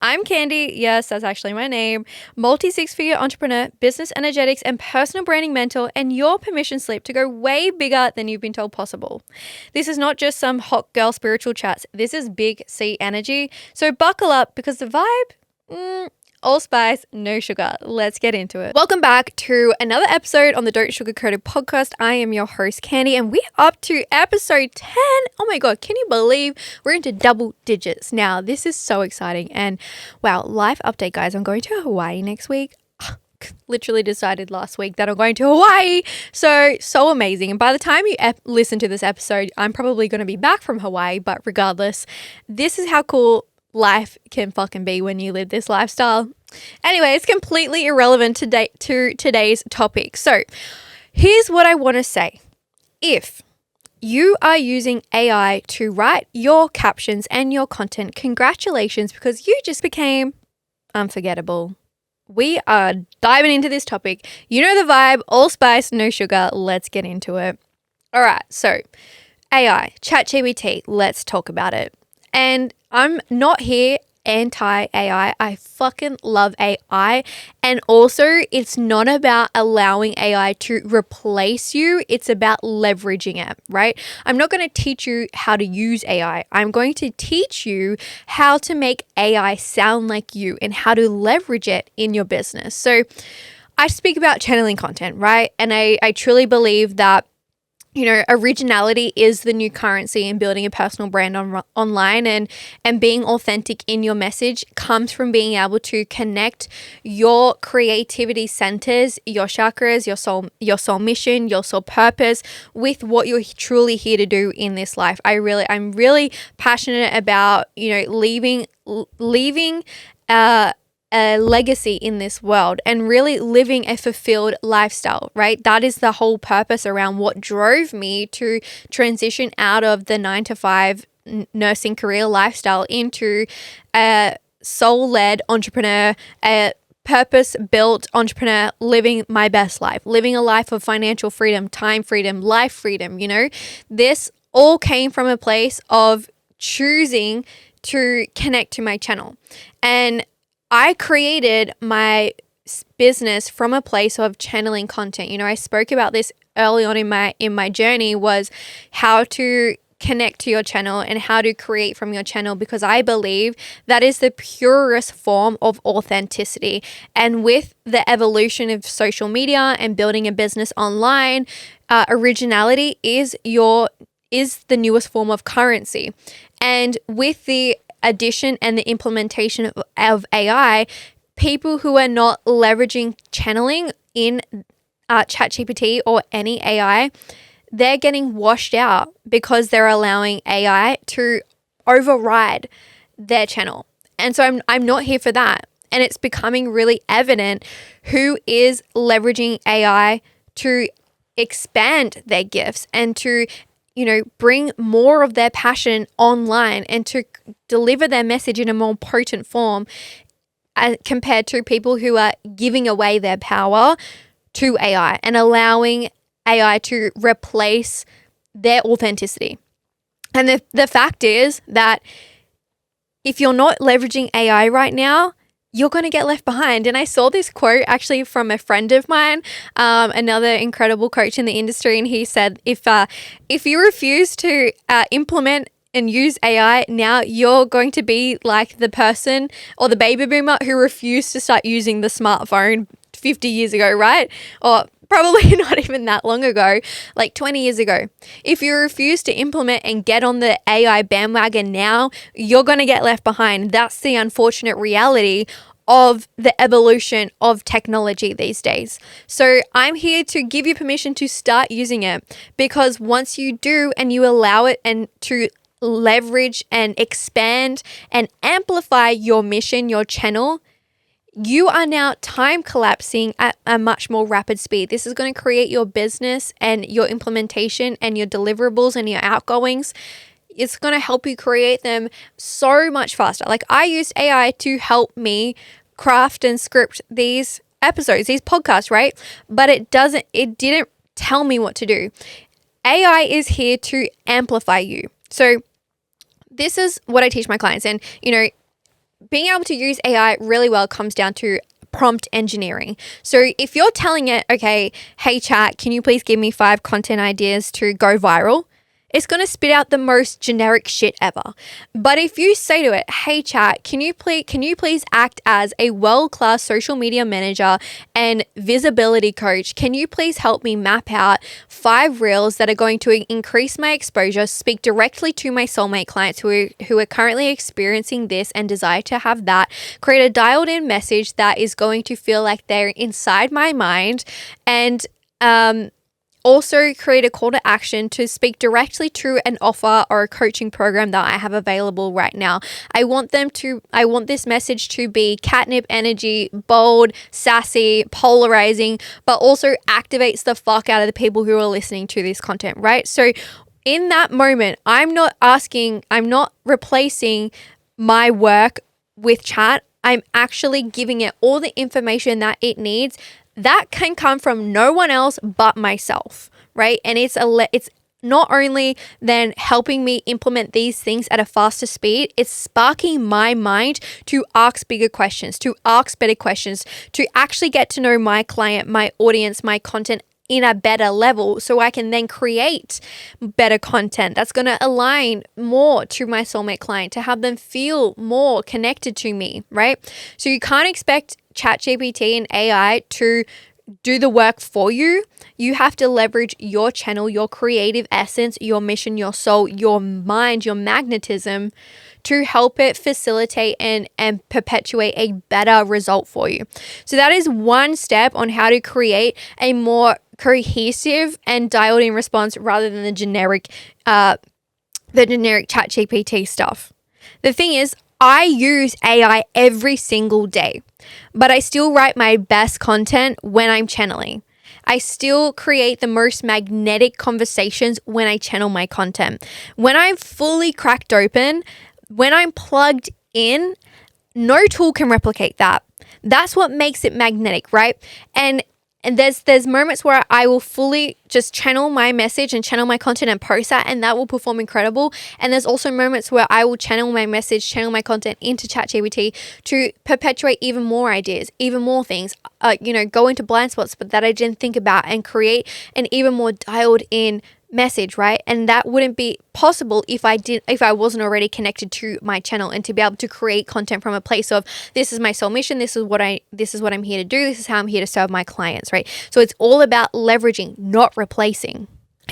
I'm Candy. Yes, that's actually my name. Multi-six-figure entrepreneur, business energetics, and personal branding mentor, and your permission slip to go way bigger than you've been told possible. This is not just some hot girl spiritual chats. This is big C energy. So buckle up because the vibe, all spice, no sugar. Let's get into it. Welcome back to another episode on the Don't Sugarcoat It podcast. I am your host, Candy, and we're up to episode 10. Oh my God, can you believe we're into double digits now? This is so exciting. And wow, life update, guys. I'm going to Hawaii next week. Literally decided last week that I'm going to Hawaii. So amazing. And by the time you listen to this episode, I'm probably going to be back from Hawaii. But regardless, this is how cool life can fucking be when you live this lifestyle. Anyway, it's completely irrelevant to today's topic. So here's what I want to say. If you are using AI to write your captions and your content, congratulations, because you just became unforgettable. We are diving into this topic. You know the vibe, all spice, no sugar. Let's get into it. All right, so AI, ChatGPT, let's talk about it. And I'm not here anti-AI. I fucking love AI. And also, it's not about allowing AI to replace you. It's about leveraging it, right? I'm not going to teach you how to use AI. I'm going to teach you how to make AI sound like you and how to leverage it in your business. So I speak about channeling content, right? And I truly believe that originality is the new currency in building a personal brand online, and being authentic in your message comes from being able to connect your creativity centers, your chakras, your soul mission, your soul purpose with what you're truly here to do in this life. I'm really passionate about, leaving a legacy in this world and really living a fulfilled lifestyle, right? That is the whole purpose around what drove me to transition out of the 9-to-5 nursing career lifestyle into a soul-led entrepreneur, a purpose-built entrepreneur, living my best life, living a life of financial freedom, time freedom, life freedom. This all came from a place of choosing to connect to my channel. And I created my business from a place of channeling content. I spoke about this early on in my journey, was how to connect to your channel and how to create from your channel, because I believe that is the purest form of authenticity. And with the evolution of social media and building a business online, originality is the newest form of currency. And with the addition and the implementation of AI, people who are not leveraging channeling in ChatGPT or any AI, they're getting washed out because they're allowing AI to override their channel. And so I'm not here for that. And it's becoming really evident who is leveraging AI to expand their gifts and to bring more of their passion online and to deliver their message in a more potent form, compared to people who are giving away their power to AI and allowing AI to replace their authenticity. And the fact is that if you're not leveraging AI right now, you're going to get left behind. And I saw this quote actually from a friend of mine, another incredible coach in the industry. And he said, if you refuse to implement and use AI now, you're going to be like the person or the baby boomer who refused to start using the smartphone 50 years ago, right? Or probably not even that long ago, like 20 years ago. If you refuse to implement and get on the AI bandwagon now, you're going to get left behind. That's the unfortunate reality of the evolution of technology these days. So I'm here to give you permission to start using it, because once you do and you allow it and to leverage and expand and amplify your mission, your channel, you are now time collapsing at a much more rapid speed. This is going to create your business and your implementation and your deliverables and your outgoings. It's going to help you create them so much faster. Like, I used AI to help me craft and script these episodes, these podcasts, right? But it didn't tell me what to do. AI is here to amplify you. So this is what I teach my clients. And, being able to use AI really well comes down to prompt engineering. So if you're telling it, okay, hey chat, can you please give me 5 content ideas to go viral? It's going to spit out the most generic shit ever. But if you say to it, hey chat, can you please act as a world-class social media manager and visibility coach? Can you please help me map out 5 reels that are going to increase my exposure, speak directly to my soulmate clients who are currently experiencing this and desire to have that, create a dialed in message that is going to feel like they're inside my mind, and also create a call to action to speak directly to an offer or a coaching program that I have available right now. I want this message to be catnip energy, bold, sassy, polarizing, but also activates the fuck out of the people who are listening to this content, right? So in that moment, I'm not replacing my work with chat. I'm actually giving it all the information that it needs that can come from no one else but myself, right? And it's not only then helping me implement these things at a faster speed, it's sparking my mind to ask bigger questions, to ask better questions, to actually get to know my client, my audience, my content in a better level, so I can then create better content that's going to align more to my soulmate client, to have them feel more connected to me, right? So you can't expect ChatGPT and AI to do the work for you. You have to leverage your channel, your creative essence, your mission, your soul, your mind, your magnetism to help it facilitate and perpetuate a better result for you. So that is one step on how to create a more cohesive and dialed in response rather than the generic ChatGPT stuff. The thing is, I use AI every single day, but I still write my best content when I'm channeling. I still create the most magnetic conversations when I channel my content. When I'm fully cracked open, when I'm plugged in, no tool can replicate that. That's what makes it magnetic, right? And there's moments where I will fully just channel my message and channel my content and post that, and that will perform incredible. And there's also moments where I will channel my message, channel my content into ChatGPT to perpetuate even more ideas, even more things, go into blind spots but that I didn't think about, and create an even more dialed in message, right? And that wouldn't be possible if I wasn't already connected to my channel, and to be able to create content from a place of, this is my soul mission, this is what I'm here to do, this is how I'm here to serve my clients, right? So it's all about leveraging, not replacing.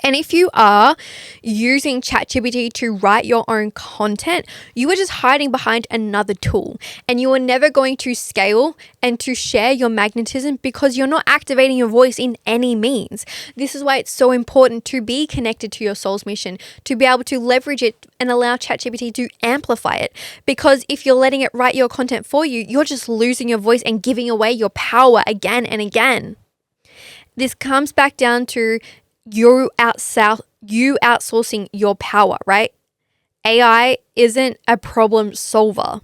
And if you are using ChatGPT to write your own content, you are just hiding behind another tool, and you are never going to scale and to share your magnetism because you're not activating your voice in any means. This is why it's so important to be connected to your soul's mission, to be able to leverage it and allow ChatGPT to amplify it. Because if you're letting it write your content for you, you're just losing your voice and giving away your power again and again. This comes back down to you outsourcing your power, right? AI isn't a problem solver.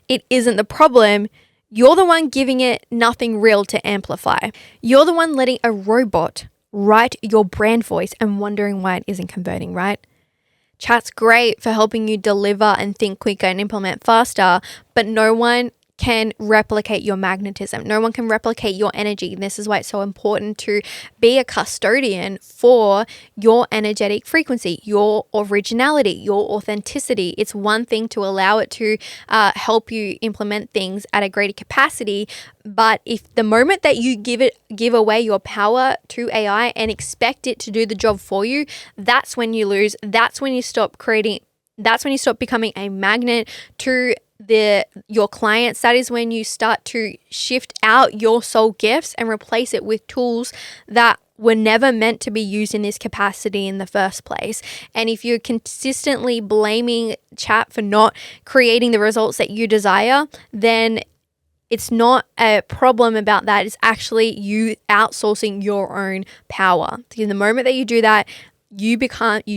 It isn't the problem. You're the one giving it nothing real to amplify. You're the one letting a robot write your brand voice and wondering why it isn't converting, right? Chat's great for helping you deliver and think quicker and implement faster, but no one can replicate your magnetism. No one can replicate your energy. And this is why it's so important to be a custodian for your energetic frequency, your originality, your authenticity. It's one thing to allow it to help you implement things at a greater capacity, but if the moment that you give away your power to AI and expect it to do the job for you, that's when you lose. That's when you stop creating. That's when you stop becoming a magnet to your clients. That is when you start to shift out your soul gifts and replace it with tools that were never meant to be used in this capacity in the first place. And if you're consistently blaming chat for not creating the results that you desire, then it's not a problem about that. It's actually you outsourcing your own power. In the moment that you do that, you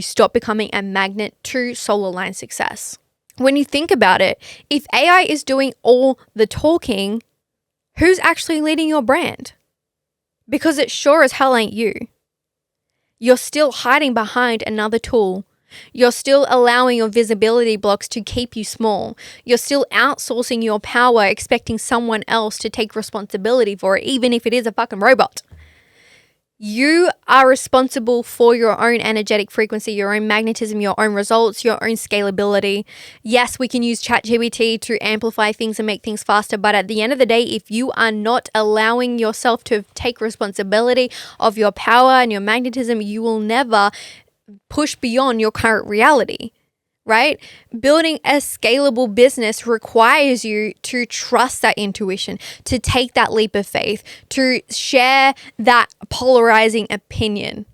stop becoming a magnet to soul aligned success. When you think about it, if AI is doing all the talking, who's actually leading your brand? Because it sure as hell ain't you. You're still hiding behind another tool You're still allowing your visibility blocks to keep you small. You're still outsourcing your power, expecting someone else to take responsibility for it, even if it is a fucking robot. You are responsible for your own energetic frequency, your own magnetism, your own results, your own scalability. Yes, we can use ChatGPT to amplify things and make things faster, but at the end of the day, if you are not allowing yourself to take responsibility of your power and your magnetism, you will never push beyond your current reality, right? Building a scalable business requires you to trust that intuition, to take that leap of faith, to share that polarizing opinion.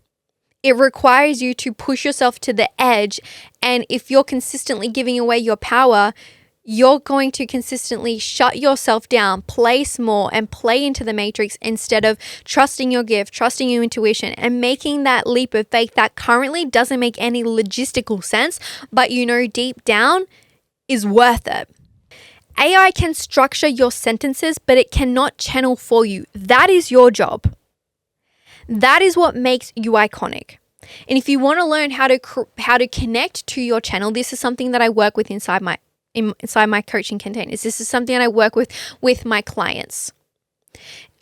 It requires you to push yourself to the edge. And if you're consistently giving away your power, you're going to consistently shut yourself down, play small, and play into the matrix instead of trusting your gift, trusting your intuition, and making that leap of faith that currently doesn't make any logistical sense, but you know deep down is worth it. AI can structure your sentences, but it cannot channel for you. That is your job. That is what makes you iconic. And if you want to learn how to connect to your channel, this is something that I work with inside my coaching containers. This is something that I work with my clients.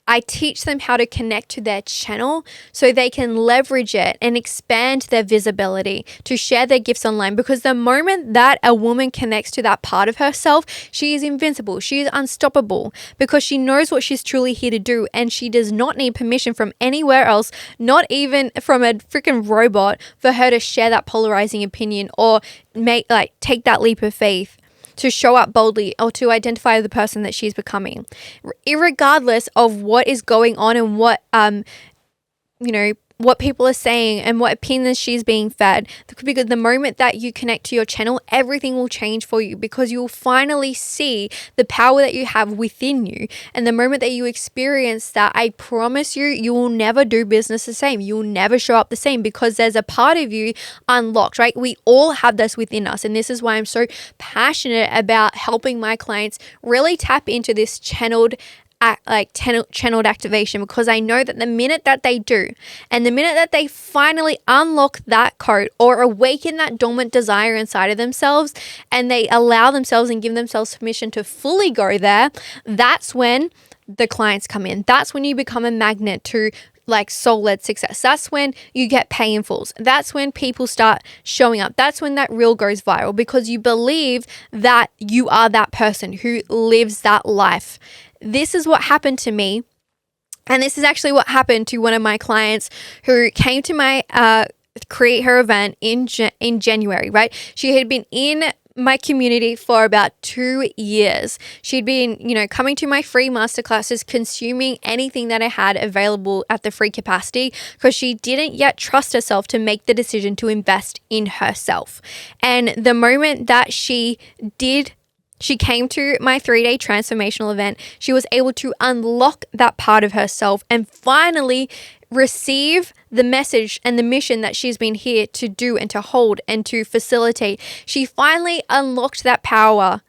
I teach them how to connect to their channel so they can leverage it and expand their visibility to share their gifts online, because the moment that a woman connects to that part of herself, she is invincible. She is unstoppable because she knows what she's truly here to do, and she does not need permission from anywhere else, not even from a freaking robot, for her to share that polarizing opinion or take that leap of faith, to show up boldly or to identify the person that she's becoming, irregardless of what is going on and what people are saying and what opinions she's being fed. Because the moment that you connect to your channel, everything will change for you, because you'll finally see the power that you have within you. And the moment that you experience that, I promise you, you will never do business the same. You will never show up the same, because there's a part of you unlocked, right? We all have this within us. And this is why I'm so passionate about helping my clients really tap into this channeled activation, because I know that the minute that they do, and the minute that they finally unlock that code or awaken that dormant desire inside of themselves, and they allow themselves and give themselves permission to fully go there, that's when the clients come in. That's when you become a magnet to soul-led success. That's when you get pay in fulls. That's when people start showing up. That's when that reel goes viral, because you believe that you are that person who lives that life. This is what happened to me. And this is actually what happened to one of my clients who came to my Create Her event in January, right? She had been in my community for about 2 years. She'd been, coming to my free masterclasses, consuming anything that I had available at the free capacity, because she didn't yet trust herself to make the decision to invest in herself. And the moment that she came to my 3-day transformational event, she was able to unlock that part of herself and finally receive the message and the mission that she's been here to do and to hold and to facilitate. She finally unlocked that power.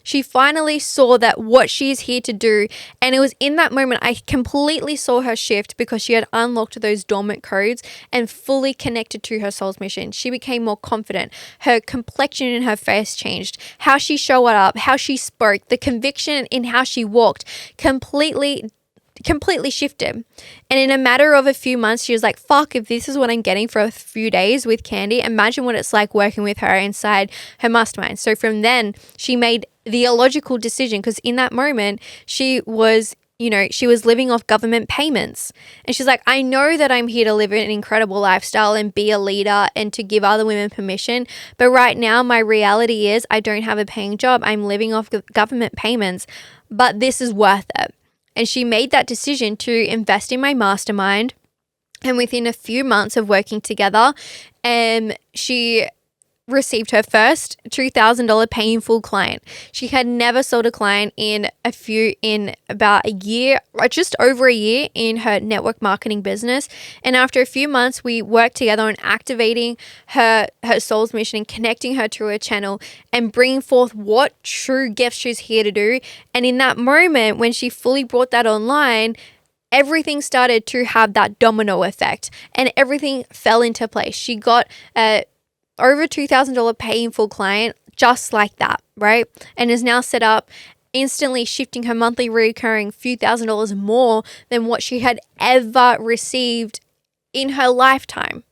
She finally saw that what she's here to do. And it was in that moment I completely saw her shift, because she had unlocked those dormant codes and fully connected to her soul's mission. She became more confident. Her complexion in her face changed. How she showed up, how she spoke, the conviction in how she walked completely shifted. And in a matter of a few months, she was like, fuck, if this is what I'm getting for a few days with Candy, imagine what it's like working with her inside her mastermind. So from then, she made the illogical decision, because in that moment, she was living off government payments. And she's like, I know that I'm here to live an incredible lifestyle and be a leader and to give other women permission. But right now, my reality is I don't have a paying job. I'm living off government payments, but this is worth it. And she made that decision to invest in my mastermind. And within a few months of working together, she received her first $2,000 pay in full client. She had never sold a client in about a year, or just over a year, in her network marketing business. And after a few months, we worked together on activating her soul's mission and connecting her to her channel and bringing forth what true gifts she's here to do. And in that moment, when she fully brought that online, everything started to have that domino effect and everything fell into place. She got over $2,000 pay in full client just like that, right? And is now set up, instantly shifting her monthly recurring few $1,000s more than what she had ever received in her lifetime.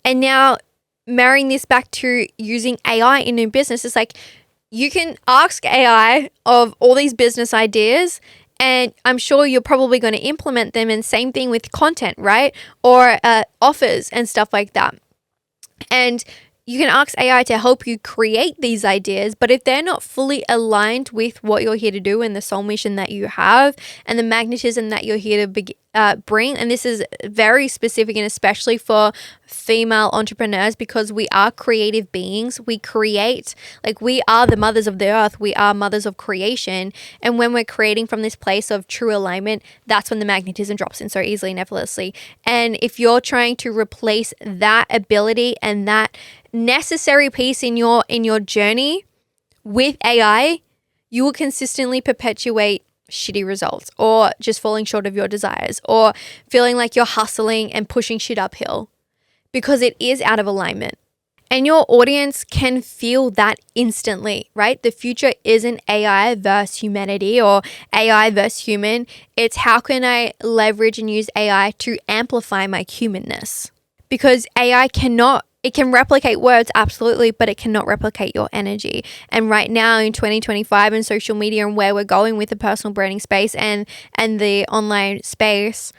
And now marrying this back to using AI in your business, it's like you can ask AI of all these business ideas, and I'm sure you're probably going to implement them. And same thing with content, right? Or offers and stuff like that. And you can ask AI to help you create these ideas, but if they're not fully aligned with what you're here to do and the soul mission that you have and the magnetism that you're here to bring, and this is very specific and especially for female entrepreneurs because we are creative beings. We create, like we are the mothers of the earth. We are mothers of creation. And when we're creating from this place of true alignment, that's when the magnetism drops in so easily and effortlessly. And if you're trying to replace that ability and that necessary piece in your journey with AI, you will consistently perpetuate shitty results or just falling short of your desires or feeling like you're hustling and pushing shit uphill because it is out of alignment. And your audience can feel that instantly, right? The future isn't AI versus humanity or AI versus human. It's how can I leverage and use AI to amplify my humanness? Because AI it can replicate words, absolutely, but it cannot replicate your energy. And right now in 2025 and social media and where we're going with the personal branding space and the online space,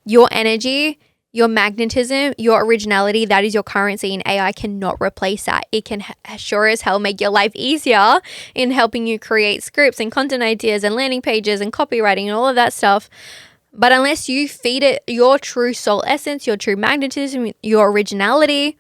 your energy, your magnetism, your originality, that is your currency, and AI cannot replace that. It can sure as hell make your life easier in helping you create scripts and content ideas and landing pages and copywriting and all of that stuff. But unless you feed it your true soul essence, your true magnetism, your originality,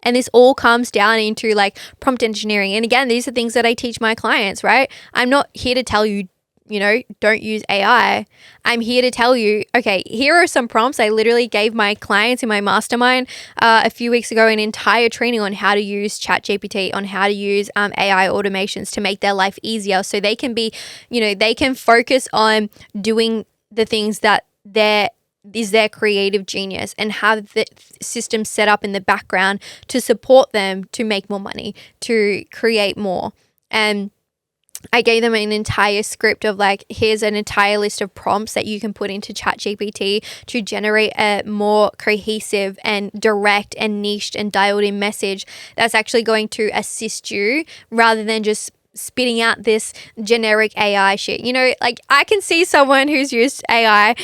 and this all comes down into like prompt engineering. And again, these are things that I teach my clients, right? I'm not here to tell you, don't use AI. I'm here to tell you, okay, here are some prompts. I literally gave my clients in my mastermind a few weeks ago an entire training on how to use ChatGPT, on how to use AI automations to make their life easier so they can be, they can focus on doing the things that is their creative genius and have the system set up in the background to support them to make more money, to create more. And I gave them an entire script of like, here's an entire list of prompts that you can put into ChatGPT to generate a more cohesive and direct and niched and dialed in message that's actually going to assist you rather than just spitting out this generic AI shit. Like I can see someone who's used AI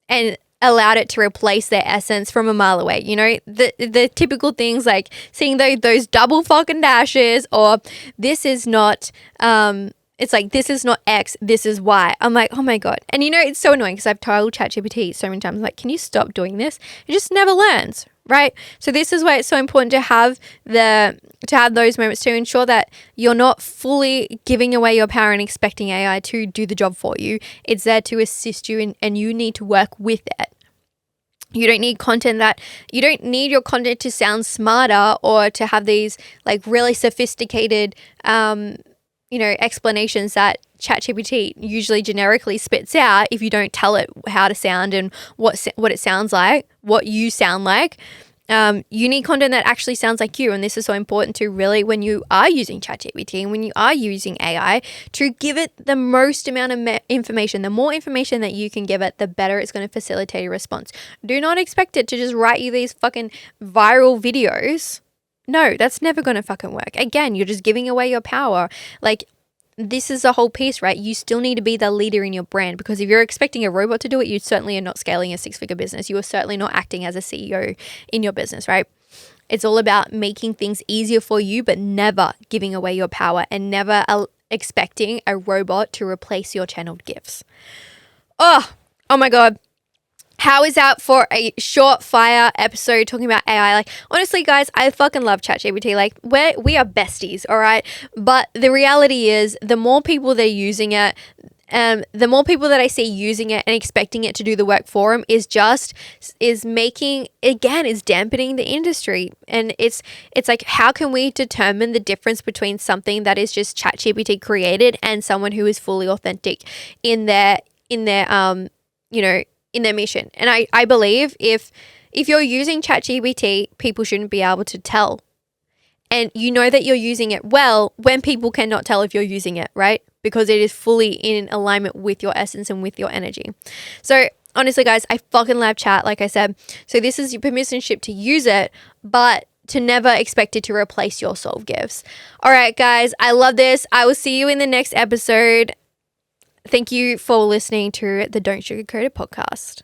and allowed it to replace their essence from a mile away. The typical things like seeing those double fucking dashes or this is not, it's like, this is not X, this is Y. I'm like, oh my God. And it's so annoying because I've told ChatGPT so many times, like, can you stop doing this? It just never learns, right? So this is why it's so important to have those moments to ensure that you're not fully giving away your power and expecting AI to do the job for you. It's there to assist you and you need to work with it. You don't need you don't need your content to sound smarter or to have these like really sophisticated, explanations that ChatGPT usually generically spits out if you don't tell it how to sound and what it sounds like, what you sound like. You need content that actually sounds like you. And this is so important to really, when you are using ChatGPT and when you are using AI, to give it the most amount of information. The more information that you can give it, the better it's going to facilitate a response. Do not expect it to just write you these fucking viral videos. No, that's never going to fucking work. Again, you're just giving away your power. Like, this is the whole piece, right? You still need to be the leader in your brand, because if you're expecting a robot to do it, you certainly are not scaling a 6-figure business. You are certainly not acting as a CEO in your business, right? It's all about making things easier for you, but never giving away your power and never expecting a robot to replace your channeled gifts. Oh my God. How is that for a short fire episode talking about AI? Like, honestly, guys, I fucking love ChatGPT. Like, we are besties, all right? But the reality is, the more people they're using it, the more people that I see using it and expecting it to do the work for them is dampening the industry. And it's like, how can we determine the difference between something that is just ChatGPT created and someone who is fully authentic in their mission? And I believe if if you're using ChatGPT, people shouldn't be able to tell. And you know that you're using it well when people cannot tell if you're using it, right? Because it is fully in alignment with your essence and with your energy. So honestly, guys, I fucking love chat, like I said. So this is your permission slip to use it, but to never expect it to replace your soul gifts. All right, guys, I love this. I will see you in the next episode. Thank you for listening to the Don't Sugarcoat It podcast.